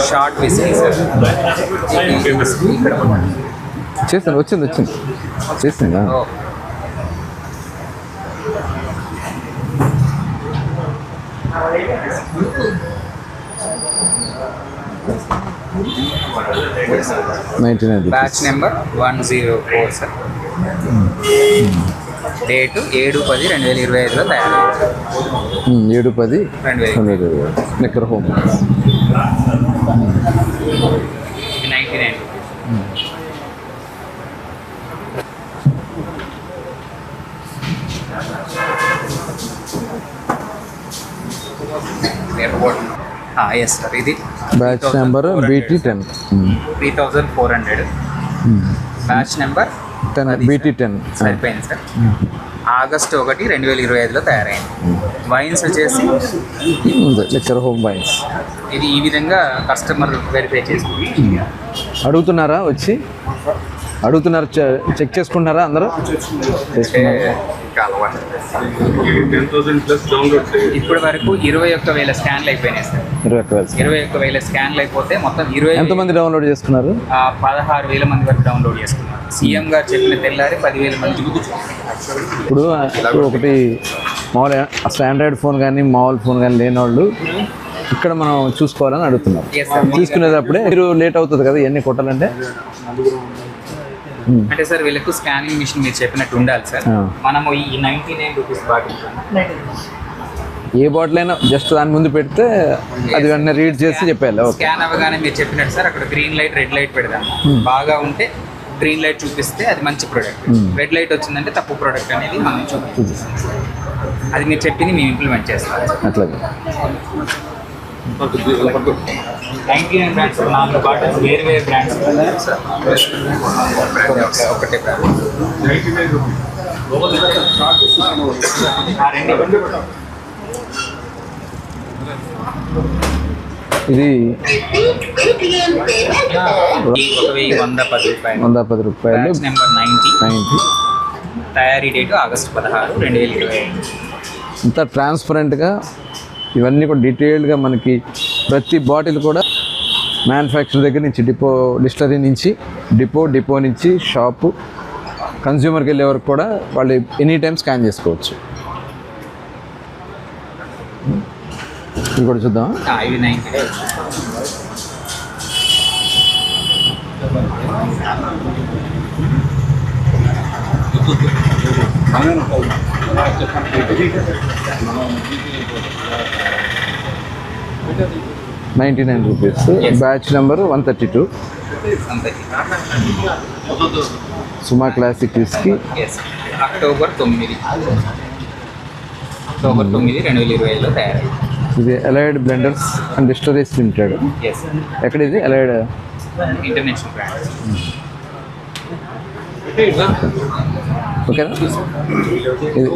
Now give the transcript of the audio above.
Short whisky sir. చేస్తాను, వచ్చింది చేస్తుందా? Batch number 104 sir. డేటు 7/10/2025లో తయారైంది. 7/10/2025 నెక్కర్ హోమ్. 99. Yes sir. ఇది batch number BT10 3400. Batch number 10 BT10 సరిపోయింది సార్. ఆగస్టు 1, 2025లో తయారైంది. వైన్స్ వచ్చేసి నెక్కర్ హోమ్ వైన్స్. ఇది ఈ విధంగా కస్టమర్ వెరిఫై చేసుకుంది. అడుగుతున్నారా? చెక్ చేసుకుంటున్నారా అందరూ? ఇప్పటి వరకు 21,000 స్కాన్లు అయిపోయినాయి సార్. 21,000 స్కాన్లు అయిపోతే మొత్తం 20. ఎంతమంది డౌన్లోడ్ చేసుకున్నారు? 16,000 మంది వరకు డౌన్లోడ్ చేసుకున్నారు. సీఎం గారు చెప్పిన తెల్లారి 10,000 మంది. ఇప్పుడు ఒకటి మామూలు స్టాండర్డ్ ఫోన్ కానీ మామూలు ఫోన్ కానీ లేని వాళ్ళు ఇక్కడ మనం చూసుకోవాలని అడుగుతున్నాం. చూసుకునేటప్పుడే మీరు లేట్ అవుతుంది కదా ఇవన్నీ కొట్టాలంటే. అంటే సార్ వీళ్ళకు స్కానింగ్ మిషన్ మీరు చెప్పినట్టు ఉండాలి సార్. మనము ఈ 99 రూపీస్ బాటిల్, ఏ బాటిల్ అయినా జస్ట్ దాని ముందు పెడితే అది వెంటనే రీడ్ చేసి చెప్పాలి. స్కాన్ అవ్వగానే మీరు చెప్పినట్టు సార్ అక్కడ గ్రీన్ లైట్, రెడ్ లైట్ పెడదాం. బాగా ఉంటే గ్రీన్ లైట్ చూపిస్తే అది మంచి ప్రోడక్ట్, రెడ్ లైట్ వచ్చిందంటే తప్పు ప్రోడక్ట్ అనేది మనం చూపిస్తాం. అది మీరు చెప్పింది మేము ఇంప్లిమెంట్ చేస్తాం. అట్లాగే 99 బ్రాండ్స్, 4 బాటిల్స్ వేరు బ్రాండ్స్. ఒకటే బ్రాండ్. ఇది 1,110 రూపాయలు. నెంబర్ 90. తయారీ డేటు ఆగస్టు 16, 2025. ఇంత ట్రాన్స్పరెంట్గా ఇవన్నీ కూడా డీటెయిల్డ్గా మనకి ప్రతి బాటిల్ కూడా మ్యానుఫ్యాక్చర్ దగ్గర నుంచి డిస్టిలరీ నుంచి డిపో నుంచి షాపు కన్జ్యూమర్కి వెళ్ళే వరకు కూడా వాళ్ళు ఎనీ టైం స్కాన్ చేసుకోవచ్చు. ఇది కూడా చూద్దాం. ఇవి 90. ₹99. Batch number 132. సుమా క్లాసిక్ విస్కీ. అక్టోబర్ 9, 2025లో తయారైంది. ఇది allied blenders and distilleries limited. ఎక్కడ ఇది? Allied international brand. ఓకేనా? ఇది